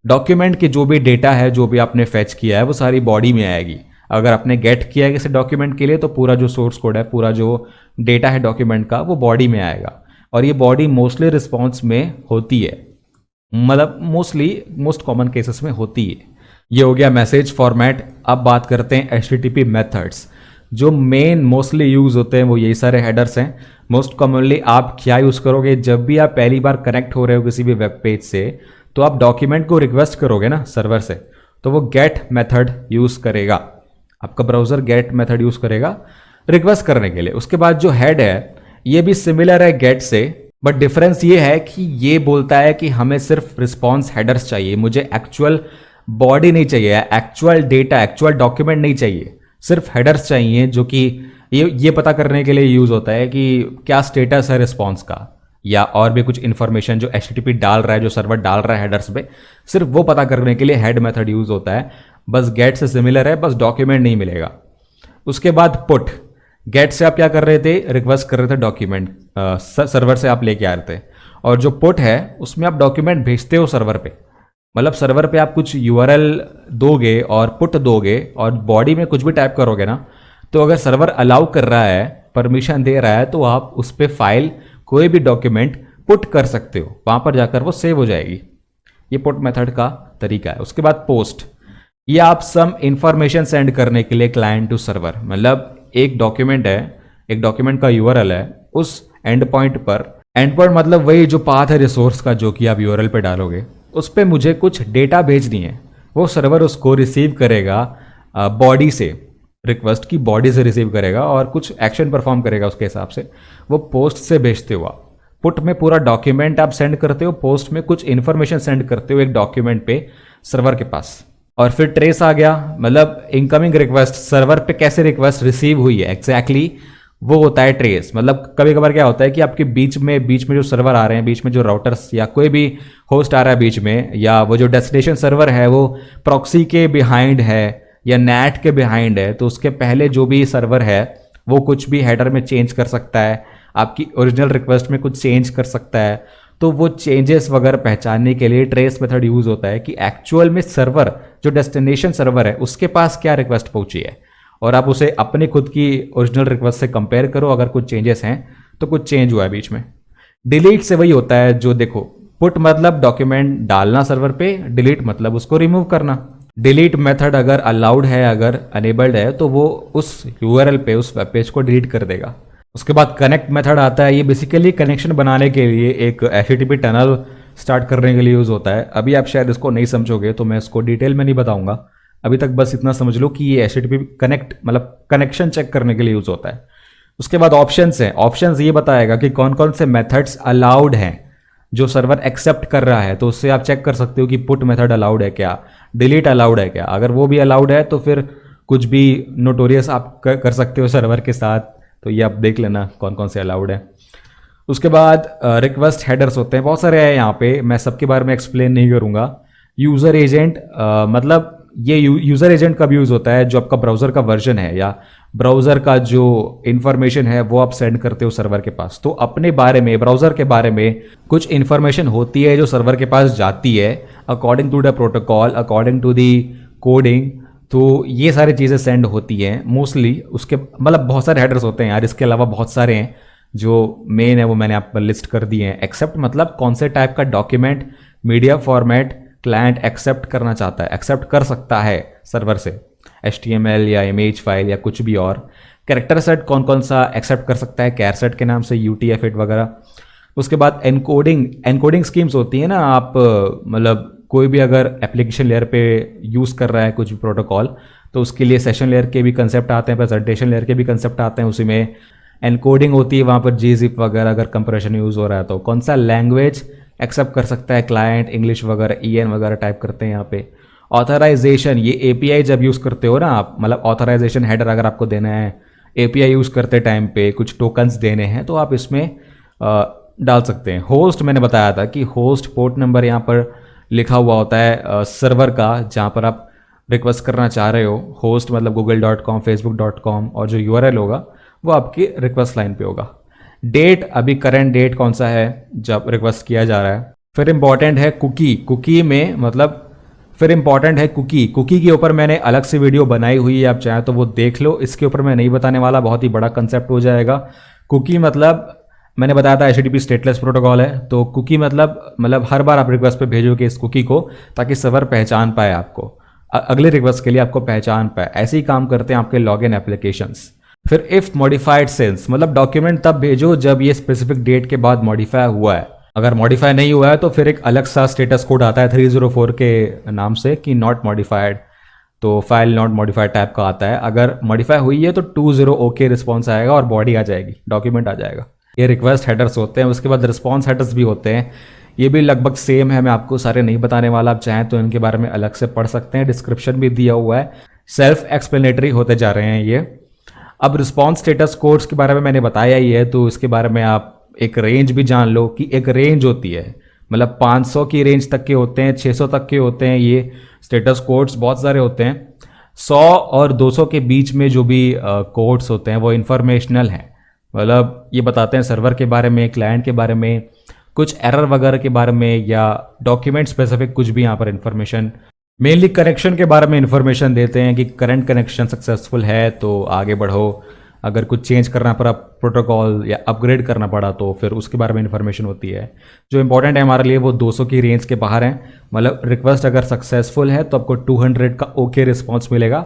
डॉक्यूमेंट के जो भी डेटा है, जो भी आपने फेच किया है, वो सारी बॉडी में आएगी। अगर आपने गेट किया है किसी डॉक्यूमेंट के लिए तो पूरा जो सोर्स कोड है, पूरा जो डेटा है डॉक्यूमेंट का, वो बॉडी में आएगा। और ये बॉडी मोस्टली रिस्पॉन्स में होती है, मतलब मोस्ट कॉमन केसेस में होती है। ये हो गया मैसेज फॉर्मेट। अब बात करते हैं HTTP मेथड्स। जो मेन मोस्टली यूज़ होते हैं वो यही सारे हेडर्स हैं। मोस्ट कॉमनली आप क्या यूज़ करोगे, जब भी आप पहली बार कनेक्ट हो रहे हो किसी भी वेब पेज से, तो आप डॉक्यूमेंट को रिक्वेस्ट करोगे ना सर्वर से, तो वो गेट मेथड यूज़ करेगा, आपका ब्राउज़र गेट मेथड यूज़ करेगा रिक्वेस्ट करने के लिए। उसके बाद जो हेड है ये भी सिमिलर है गेट से, बट डिफरेंस ये है कि ये बोलता है कि हमें सिर्फ रिस्पॉन्स हेडर्स चाहिए, मुझे एक्चुअल बॉडी नहीं चाहिए, एक्चुअल डेटा, एक्चुअल डॉक्यूमेंट नहीं चाहिए, सिर्फ हेडर्स चाहिए जो कि ये पता करने के लिए यूज़ होता है कि क्या स्टेटस है रिस्पॉन्स का, या और भी कुछ इन्फॉर्मेशन जो HTTP डाल रहा है, जो सर्वर डाल रहा है हेडर्स पे, सिर्फ वो पता करने के लिए हेड मेथड यूज़ होता है। बस गेट से सिमिलर है, बस डॉक्यूमेंट नहीं मिलेगा। उसके बाद पुट, गेट से आप क्या कर रहे थे, रिक्वेस्ट कर रहे थे डॉक्यूमेंट, सर्वर से आप लेके आ रहे थे, और जो पुट है उसमें आप डॉक्यूमेंट भेजते हो सर्वर पे। मतलब सर्वर पे आप कुछ URL दोगे और पुट दोगे और बॉडी में कुछ भी टाइप करोगे ना, तो अगर सर्वर अलाउ कर रहा है, परमिशन दे रहा है, तो आप उस पर फाइल कोई भी डॉक्यूमेंट पुट कर सकते हो, वहाँ पर जाकर वो सेव हो जाएगी। ये पुट मेथड का तरीका है। उसके बाद पोस्ट, ये आप सम इंफॉर्मेशन सेंड करने के लिए क्लाइंट टू सर्वर, मतलब एक डॉक्यूमेंट है, एक डॉक्यूमेंट का URL है, उस एंड पॉइंट पर, एंड पॉइंट मतलब वही जो पाथ है रिसोर्स का जो कि आप URL पे डालोगे, उस पर मुझे कुछ डेटा भेजनी है, वो सर्वर उसको रिसीव करेगा बॉडी से, रिक्वेस्ट की बॉडी से रिसीव करेगा और कुछ एक्शन परफॉर्म करेगा उसके हिसाब से, वो पोस्ट से भेजते हो आप। पुट में पूरा डॉक्यूमेंट आप सेंड करते हो, पोस्ट में कुछ इन्फॉर्मेशन सेंड करते हो एक डॉक्यूमेंट पे सर्वर के पास। और फिर ट्रेस आ गया, मतलब इनकमिंग रिक्वेस्ट सर्वर पे कैसे रिक्वेस्ट रिसीव हुई है एग्जैक्टली वो होता है ट्रेस। मतलब कभी कभार क्या होता है कि आपके बीच में जो सर्वर आ रहे हैं, बीच में जो राउटर्स या कोई भी होस्ट आ रहा है बीच में, या वो जो डेस्टिनेशन सर्वर है वो प्रॉक्सी के बिहाइंड है या नेट के बिहाइंड है, तो उसके पहले जो भी सर्वर है वो कुछ भी हेडर में चेंज कर सकता है, आपकी ओरिजिनल रिक्वेस्ट में कुछ चेंज कर सकता है। तो वो चेंजेस वगैरह पहचानने के लिए ट्रेस मेथड यूज होता है कि एक्चुअल में सर्वर जो डेस्टिनेशन सर्वर है उसके पास क्या रिक्वेस्ट पहुंची है, और आप उसे अपने खुद की ओरिजिनल रिक्वेस्ट से कंपेयर करो, अगर कुछ चेंजेस हैं तो कुछ चेंज हुआ है बीच में। डिलीट से वही होता है जो देखो, पुट मतलब डॉक्यूमेंट डालना सर्वर पे, डिलीट मतलब उसको रिमूव करना। डिलीट मेथड अगर अलाउड है, अगर अनेबल्ड है, तो वो उस URL पे, उस वेब पेज को डिलीट कर देगा। उसके बाद कनेक्ट मेथड आता है, ये बेसिकली कनेक्शन बनाने के लिए एक HTTP टनल स्टार्ट करने के लिए यूज़ होता है। अभी आप शायद इसको नहीं समझोगे तो मैं इसको डिटेल में नहीं बताऊंगा, अभी तक बस इतना समझ लो कि ये HTTP कनेक्ट मतलब कनेक्शन चेक करने के लिए यूज़ होता है। उसके बाद ऑप्शंस हैं, ऑप्शंस ये बताएगा कि कौन कौन से मेथड्स अलाउड हैं जो सर्वर एक्सेप्ट कर रहा है, तो उससे आप चेक कर सकते हो कि पुट मेथड अलाउड है क्या, डिलीट अलाउड है क्या। अगर वो भी अलाउड है तो फिर कुछ भी नोटोरियस आप कर सकते हो सर्वर के साथ, तो ये आप देख लेना कौन कौन से अलाउड है। उसके बाद रिक्वेस्ट हेडर्स होते हैं, बहुत सारे हैं यहाँ पे, मैं सबके बारे में एक्सप्लेन नहीं करूँगा। यूज़र एजेंट, मतलब ये यूज़र एजेंट कब यूज़ होता है, जो आपका ब्राउज़र का वर्जन है या ब्राउज़र का जो इन्फॉर्मेशन है वो आप सेंड करते हो सर्वर के पास। तो अपने बारे में, ब्राउज़र के बारे में कुछ इन्फॉर्मेशन होती है जो सर्वर के पास जाती है according to the protocol, according to the coding, तो ये सारी चीज़ें सेंड होती हैं मोस्टली। उसके मतलब बहुत सारे हेडर्स होते हैं यार, इसके अलावा बहुत सारे हैं, जो मेन है वो मैंने आप पर लिस्ट कर दिए हैं। एक्सेप्ट मतलब कौन से टाइप का document, media format client accept करना चाहता है, एक्सेप्ट कर सकता है सर्वर से, HTML या इमेज फाइल या कुछ भी और। कैरेक्टर सेट कौन कौन सा एक्सेप्ट कर सकता है, कैर सेट के नाम से, UTF-8 वगैरह। उसके बाद एनकोडिंग स्कीम्स होती है ना, आप मतलब कोई भी अगर एप्लीकेशन लेयर पे यूज़ कर रहा है कुछ भी प्रोटोकॉल, तो उसके लिए सेशन लेयर के भी कंसेप्ट आते हैं, प्रेजेंटेशन लेयर के भी कंसेप्ट आते हैं, उसी में एनकोडिंग होती है। वहाँ पर gzip वगैरह अगर कंप्रेशन यूज़ हो रहा है तो कौन सा लैंग्वेज एक्सेप्ट कर सकता है क्लाइंट, इंग्लिश वगैरह, EN वगैरह टाइप करते हैं यहाँ पे। ऑथराइजेशन, ये API जब यूज़ करते हो ना आप, मतलब ऑथराइजेशन हेडर अगर आपको देना है, API यूज़ करते टाइम पे कुछ टोकन्स देने हैं, तो आप इसमें डाल सकते हैं। होस्ट मैंने बताया था कि होस्ट पोर्ट नंबर यहाँ पर लिखा हुआ होता है सर्वर का, जहाँ पर आप रिक्वेस्ट करना चाह रहे हो। होस्ट मतलब google.com, facebook.com, और जो URL होगा वो आपकी रिक्वेस्ट लाइन पे होगा। डेट, अभी करंट डेट कौन सा है जब रिक्वेस्ट किया जा रहा है। फिर इंपॉर्टेंट है कुकी में, मतलब फिर इंपॉर्टेंट है कुकी के ऊपर मैंने अलग से वीडियो बनाई हुई है, आप चाहें तो वो देख लो, इसके ऊपर मैं नहीं बताने वाला, बहुत ही बड़ा कंसेप्ट हो जाएगा। कुकी मतलब मैंने बताया था HTTP स्टेटलेस प्रोटोकॉल है, तो कुकी मतलब हर बार आप रिक्वेस्ट पे भेजोगे इस कुकी को, ताकि सर्वर पहचान पाए आपको, अगले रिक्वेस्ट के लिए आपको पहचान पाए। ऐसे ही काम करते हैं आपके लॉगिन एप्लीकेशंस। फिर इफ मॉडिफाइड सिंस, मतलब डॉक्यूमेंट तब भेजो जब ये स्पेसिफिक डेट के बाद मॉडिफाई हुआ है। अगर मॉडिफाई नहीं हुआ है तो फिर एक अलग सा स्टेटस कोड आता है 304 के नाम से कि नॉट मॉडिफाइड, तो फाइल नॉट मॉडिफाइड टाइप का आता है। अगर मॉडिफाई हुई है तो 20 ओके रिस्पॉन्स आएगा और बॉडी आ जाएगी, डॉक्यूमेंट आ जाएगा। ये रिक्वेस्ट हेडर्स होते हैं। उसके बाद रिस्पॉन्स हेडर्स भी होते हैं, ये भी लगभग सेम है, मैं आपको सारे नहीं बताने वाला, आप चाहें तो इनके बारे में अलग से पढ़ सकते हैं, डिस्क्रिप्शन भी दिया हुआ है, सेल्फ एक्सप्लेनेटरी होते जा रहे हैं ये। अब रिस्पॉन्स स्टेटस कोड्स के बारे में मैंने बताया ही है, तो इसके बारे में आप एक रेंज भी जान लो कि एक रेंज होती है, मतलब 500 की रेंज तक के होते हैं, 600 तक के होते हैं। ये स्टेटस कोड्स बहुत सारे होते हैं। 100 और 200 के बीच में जो भी कोड्स होते हैं वो इंफॉर्मेशनल हैं, मतलब ये बताते हैं सर्वर के बारे में, क्लाइंट के बारे में, कुछ एरर वगैरह के बारे में, या डॉक्यूमेंट स्पेसिफिक कुछ भी यहाँ पर इंफॉर्मेशन, मेनली कनेक्शन के बारे में इंफॉर्मेशन देते हैं कि करंट कनेक्शन सक्सेसफुल है तो आगे बढ़ो, अगर कुछ चेंज करना पड़ा प्रोटोकॉल या अपग्रेड करना पड़ा तो फिर उसके बारे में इंफॉर्मेशन होती है। जो इंपॉर्टेंट है हमारे लिए वो 200 की रेंज के बाहर है, मतलब रिक्वेस्ट अगर सक्सेसफुल है तो आपको 200 का ओके रिस्पॉन्स मिलेगा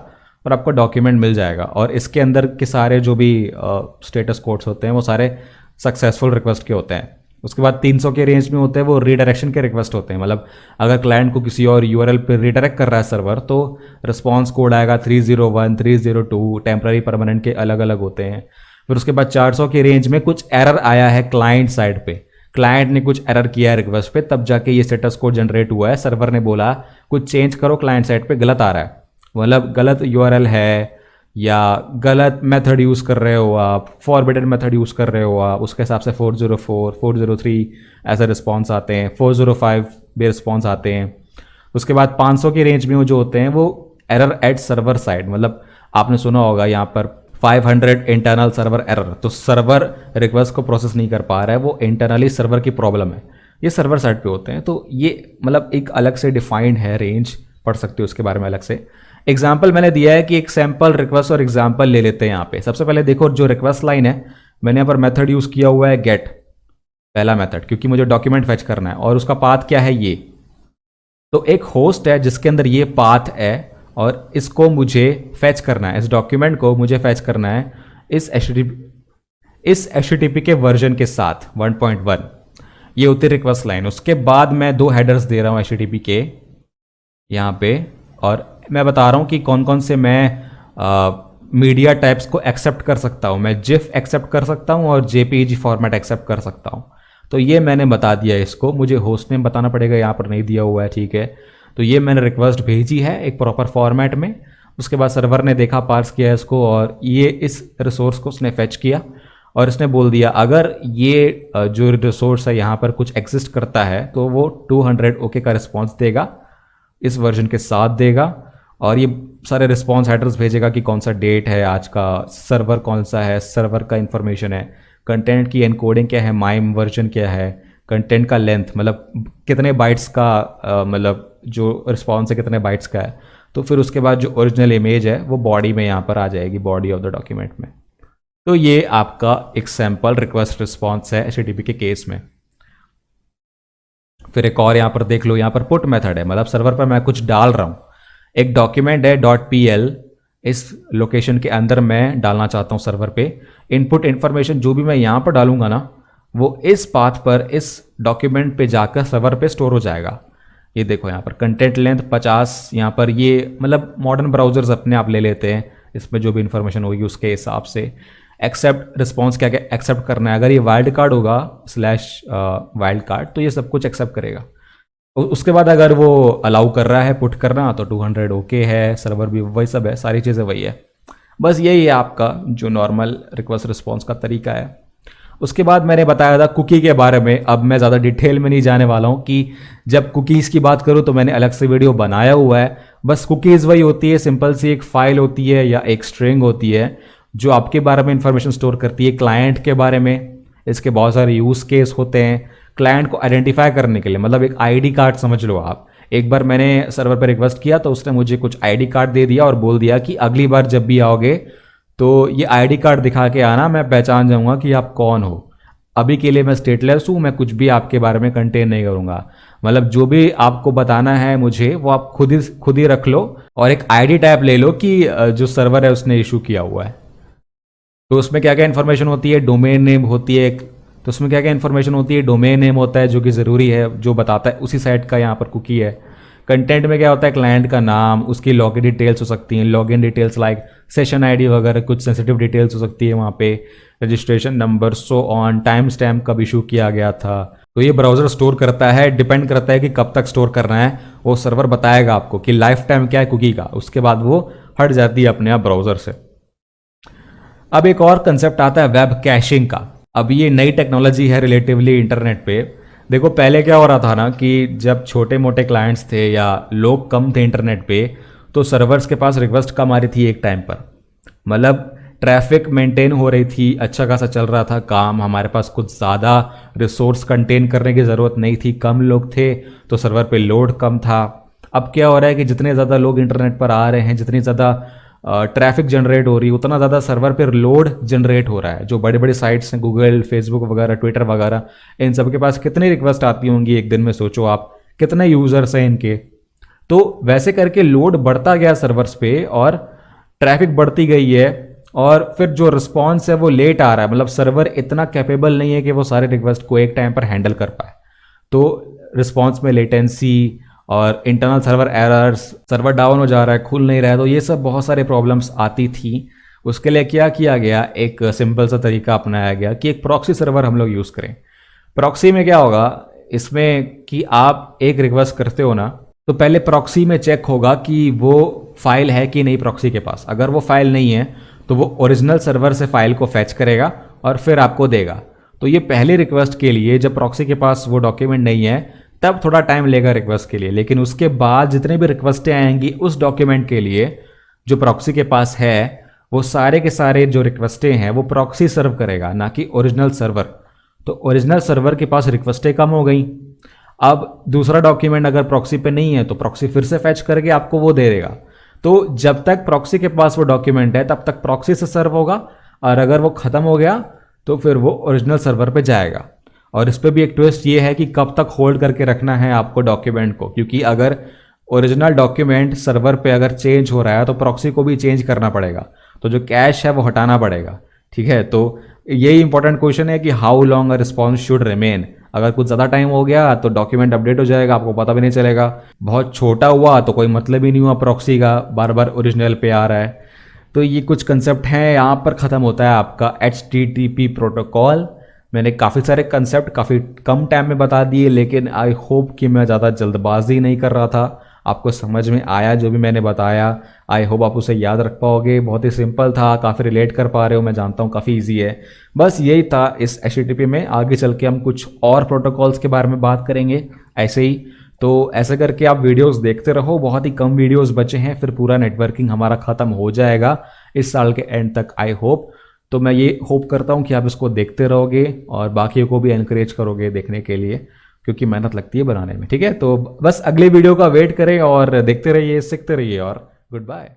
और आपको डॉक्यूमेंट मिल जाएगा। और इसके अंदर के सारे जो भी स्टेटस कोड्स होते हैं वो सारे सक्सेसफुल रिक्वेस्ट के होते हैं। उसके बाद 300 के रेंज में होते हैं वो रीडायरेक्शन के रिक्वेस्ट होते हैं, मतलब अगर क्लाइंट को किसी और यूआरएल पे रीडायरेक्ट कर रहा है सर्वर तो रिस्पॉन्स कोड आएगा 301, 302, टेम्पररी परमानेंट के अलग अलग होते हैं। फिर उसके बाद 400 की रेंज में कुछ एरर आया है क्लाइंट साइड पे, क्लाइंट ने कुछ एरर किया है रिक्वेस्ट पे, तब जाके ये स्टेटस कोड जनरेट हुआ है। सर्वर ने बोला कुछ चेंज करो, क्लाइंट साइड पे गलत आ रहा है, मतलब गलत यूआरएल है या गलत मेथड यूज़ कर रहे हो आप, फॉरबिडन मेथड यूज़ कर रहे हो आप, उसके हिसाब से 404, 403 ऐसे रिस्पॉन्स आते हैं, 405 भी रिस्पॉन्स आते हैं। उसके बाद 500 की रेंज में वो जो होते हैं वो एरर एट सर्वर साइड, मतलब आपने सुना होगा यहाँ पर 500 इंटरनल सर्वर एरर, तो सर्वर रिक्वेस्ट को प्रोसेस नहीं कर पा रहा है, वो इंटरनली सर्वर की प्रॉब्लम है, ये सर्वर साइड पे होते हैं। तो ये मतलब एक अलग से डिफाइंड है रेंज, पढ़ सकते हो उसके बारे में अलग से। एग्जाम्पल मैंने दिया है कि एक सैम्पल रिक्वेस्ट और एग्जाम्पल ले लेते हैं यहाँ पे। सबसे पहले देखो जो रिक्वेस्ट लाइन है, मैंने यहाँ पर मेथड यूज़ किया हुआ है गेट, पहला मेथड, क्योंकि मुझे डॉक्यूमेंट फेच करना है और उसका पाथ क्या है ये। तो एक होस्ट है जिसके अंदर ये पाथ है और इसको मुझे फेच करना है, इस डॉक्यूमेंट को मुझे फेच करना है इस HTTP के वर्जन के साथ 1.1। ये होती है रिक्वेस्ट लाइन। उसके बाद मैं 2 हेडर्स दे रहा हूँ HTTP के यहाँ पे, और मैं बता रहा हूँ कि कौन कौन से मैं मीडिया टाइप्स को एक्सेप्ट कर सकता हूँ। मैं जिफ एक्सेप्ट कर सकता हूँ और JPEG फॉर्मेट एक्सेप्ट कर सकता हूँ। तो ये मैंने बता दिया इसको, मुझे होस्ट नेम बताना पड़ेगा, यहाँ पर नहीं दिया हुआ है, ठीक है। तो ये मैंने रिक्वेस्ट भेजी है एक प्रॉपर फॉर्मेट में। उसके बाद सर्वर ने देखा, पार्स किया इसको, और ये इस रिसोर्स को उसने फेच किया और इसने बोल दिया अगर ये जो रिसोर्स है यहाँ पर कुछ एग्जिस्ट करता है तो वो 200 ओके का रिस्पॉन्स देगा, इस वर्जन के साथ देगा, और ये सारे रिस्पॉन्स हेडर्स भेजेगा कि कौन सा डेट है आज का, सर्वर कौन सा है, सर्वर का इंफॉर्मेशन है, कंटेंट की एनकोडिंग क्या है, माइम वर्जन क्या है, कंटेंट का लेंथ मतलब कितने बाइट्स का, मतलब जो रिस्पॉन्स है कितने बाइट्स का है। तो फिर उसके बाद जो ओरिजिनल इमेज है वो बॉडी में यहाँ पर आ जाएगी, बॉडी ऑफ द डॉक्यूमेंट में। तो ये आपका एक सैम्पल रिक्वेस्ट रिस्पॉन्स है HTTP के केस में। फिर एक और यहाँ पर देख लो, यहाँ पर पुट मेथड है, मतलब सर्वर पर मैं कुछ डाल रहा हूँ, एक डॉक्यूमेंट है .pl, इस लोकेशन के अंदर मैं डालना चाहता हूँ सर्वर पे। इनपुट इन्फॉर्मेशन जो भी मैं यहाँ पर डालूंगा ना वो इस पाथ पर, इस डॉक्यूमेंट पे जाकर सर्वर पे स्टोर हो जाएगा। ये देखो यहाँ पर कंटेंट लेंथ 50, यहाँ पर ये मतलब मॉडर्न ब्राउजर्स अपने आप ले लेते हैं, इसमें जो भी इंफॉर्मेशन होगी उसके हिसाब से। एक्सेप्ट रिस्पॉन्स क्या क्या एक्सेप्ट करना है, अगर ये वाइल्ड कार्ड होगा /वाइल्ड कार्ड तो ये सब कुछ एक्सेप्ट करेगा। उसके बाद अगर वो अलाउ कर रहा है पुट करना तो 200 ओके है, सर्वर भी वही सब है, सारी चीज़ें वही है। बस यही है आपका जो नॉर्मल रिक्वेस्ट रिस्पॉन्स का तरीका है। उसके बाद मैंने बताया था कुकी के बारे में, अब मैं ज़्यादा डिटेल में नहीं जाने वाला हूँ कि जब कुकीज़ की बात करूँ तो मैंने अलग से वीडियो बनाया हुआ है। बस कुकीज़ वही होती है, सिंपल सी एक फाइल होती है या एक स्ट्रिंग होती है जो आपके बारे में इंफॉर्मेशन स्टोर करती है, क्लाइंट के बारे में। इसके बहुत सारे यूज़ केस होते हैं क्लाइंट को आइडेंटिफाई करने के लिए, मतलब एक आईडी कार्ड समझ लो आप। एक बार मैंने सर्वर पर रिक्वेस्ट किया तो उसने मुझे कुछ आईडी कार्ड दे दिया और बोल दिया कि अगली बार जब भी आओगे तो ये आईडी कार्ड दिखा के आना, मैं पहचान जाऊंगा कि आप कौन हो। अभी के लिए मैं स्टेटलेस हूँ, मैं कुछ भी आपके बारे में कंटेन नहीं करूँगा, मतलब जो भी आपको बताना है मुझे वो आप खुद ही रख लो और एक आईडी टाइप ले लो कि जो सर्वर है उसने इशू किया हुआ है। तो उसमें क्या क्या इन्फॉर्मेशन होती है, डोमेन नेम होती है, तो उसमें क्या क्या इन्फॉर्मेशन होती है, डोमेन नेम होता है जो कि ज़रूरी है, जो बताता है उसी साइट का यहाँ पर कुकी है। कंटेंट में क्या होता है, क्लाइंट का नाम, उसकी लॉगिन डिटेल्स हो सकती हैं, login details like session ID वगैरह, कुछ सेंसिटिव डिटेल्स हो सकती है वहाँ पे, registration number, so on, time stamp कब इशू किया गया था। तो ये ब्राउज़र स्टोर करता है, डिपेंड करता है कि कब तक स्टोर करना है, वो सर्वर बताएगा आपको कि लाइफ टाइम क्या है कुकी का, उसके बाद वो हट जाती है अपने आप ब्राउज़र से। अब एक और कंसेप्ट आता है वेब कैशिंग का। अब ये नई टेक्नोलॉजी है रिलेटिवली इंटरनेट पे। देखो पहले क्या हो रहा था ना कि जब छोटे मोटे क्लाइंट्स थे या लोग कम थे इंटरनेट पे, तो सर्वर्स के पास रिक्वेस्ट कम आ रही थी एक टाइम पर। मतलब ट्रैफिक मेंटेन हो रही थी, अच्छा खासा चल रहा था काम, हमारे पास कुछ ज़्यादा रिसोर्स कंटेन करने की ज़रूरत नहीं थी, कम लोग थे तो सर्वर पे लोड कम था। अब क्या हो रहा है कि जितने ज़्यादा लोग इंटरनेट पर आ रहे हैं, जितनी ज़्यादा ट्रैफिक जनरेट हो रही है, उतना ज़्यादा सर्वर पर लोड जनरेट हो रहा है। जो बड़ी बड़ी साइट्स हैं, गूगल, फेसबुक वगैरह, ट्विटर वगैरह, इन सब के पास कितनी रिक्वेस्ट आती होंगी एक दिन में, सोचो आप कितने यूज़र्स हैं इनके। तो वैसे करके लोड बढ़ता गया सर्वर्स पे और ट्रैफिक बढ़ती गई है, और फिर जो रिस्पॉन्स है वो लेट आ रहा है। मतलब सर्वर इतना कैपेबल नहीं है कि वो सारे रिक्वेस्ट को एक टाइम पर हैंडल कर पाए। तो रिस्पॉन्स में लेटेंसी और internal server errors, server down हो जा रहा है, खुल नहीं रहा है, तो ये सब बहुत सारे प्रॉब्लम्स आती थी। उसके लिए क्या किया गया, एक सिंपल सा तरीका अपनाया गया कि एक प्रॉक्सी सर्वर हम लोग यूज़ करें। प्रॉक्सी में क्या होगा, इसमें कि आप एक रिक्वेस्ट करते हो ना, तो पहले प्रॉक्सी में चेक होगा कि वो फाइल है कि नहीं प्रॉक्सी के पास। अगर वो फाइल नहीं है तो वो ओरिजिनल सर्वर से फाइल को फैच करेगा और फिर आपको देगा। तो ये पहली रिक्वेस्ट के लिए, जब प्रॉक्सी के पास वो डॉक्यूमेंट नहीं है तब थोड़ा टाइम लेगा रिक्वेस्ट के लिए, लेकिन उसके बाद जितने भी रिक्वेस्टें आएंगी उस डॉक्यूमेंट के लिए जो प्रॉक्सी के पास है, वो सारे के सारे जो रिक्वेस्टें हैं वो प्रॉक्सी सर्व करेगा, ना कि ओरिजिनल सर्वर। तो ओरिजिनल सर्वर के पास रिक्वेस्टें कम हो गई। अब दूसरा डॉक्यूमेंट अगर प्रॉक्सी पे नहीं है तो प्रॉक्सी फिर से फैच करके आपको वो दे देगा। तो जब तक प्रॉक्सी के पास वो डॉक्यूमेंट है तब तक प्रॉक्सी से सर्व होगा, और अगर वो ख़त्म हो गया तो फिर वो ओरिजिनल सर्वर पे जाएगा। और इस पर भी एक ट्विस्ट ये है कि कब तक होल्ड करके रखना है आपको डॉक्यूमेंट को, क्योंकि अगर ओरिजिनल डॉक्यूमेंट सर्वर पे अगर चेंज हो रहा है तो प्रॉक्सी को भी चेंज करना पड़ेगा, तो जो कैश है वो हटाना पड़ेगा। ठीक है, तो यही इंपॉर्टेंट क्वेश्चन है कि how long a response should remain. अगर कुछ ज़्यादा टाइम हो गया तो डॉक्यूमेंट अपडेट हो जाएगा, आपको पता भी नहीं चलेगा। बहुत छोटा हुआ तो कोई मतलब ही नहीं हुआ प्रॉक्सी का, बार बार ओरिजिनल पे आ रहा है। तो ये कुछ कंसेप्ट हैं, यहाँ पर ख़त्म होता है आपका HTTP प्रोटोकॉल। मैंने काफ़ी सारे कंसेप्ट काफ़ी कम टाइम में बता दिए, लेकिन आई होप कि मैं ज़्यादा जल्दबाजी नहीं कर रहा था, आपको समझ में आया जो भी मैंने बताया। आई होप आप उसे याद रख पाओगे। बहुत ही सिंपल था, काफ़ी रिलेट कर पा रहे हो, मैं जानता हूँ काफ़ी इजी है। बस यही था इस HTTP में। आगे चल के हम कुछ और प्रोटोकॉल्स के बारे में बात करेंगे ऐसे ही। तो ऐसे करके आप वीडियोस देखते रहो, बहुत ही कम वीडियोस बचे हैं, फिर पूरा नेटवर्किंग हमारा ख़त्म हो जाएगा इस साल के एंड तक, आई होप। तो मैं ये होप करता हूँ कि आप इसको देखते रहोगे और बाकियों को भी एनकरेज करोगे देखने के लिए, क्योंकि मेहनत लगती है बनाने में। ठीक है, तो बस अगले वीडियो का वेट करें और देखते रहिए, सीखते रहिए, और गुड बाय।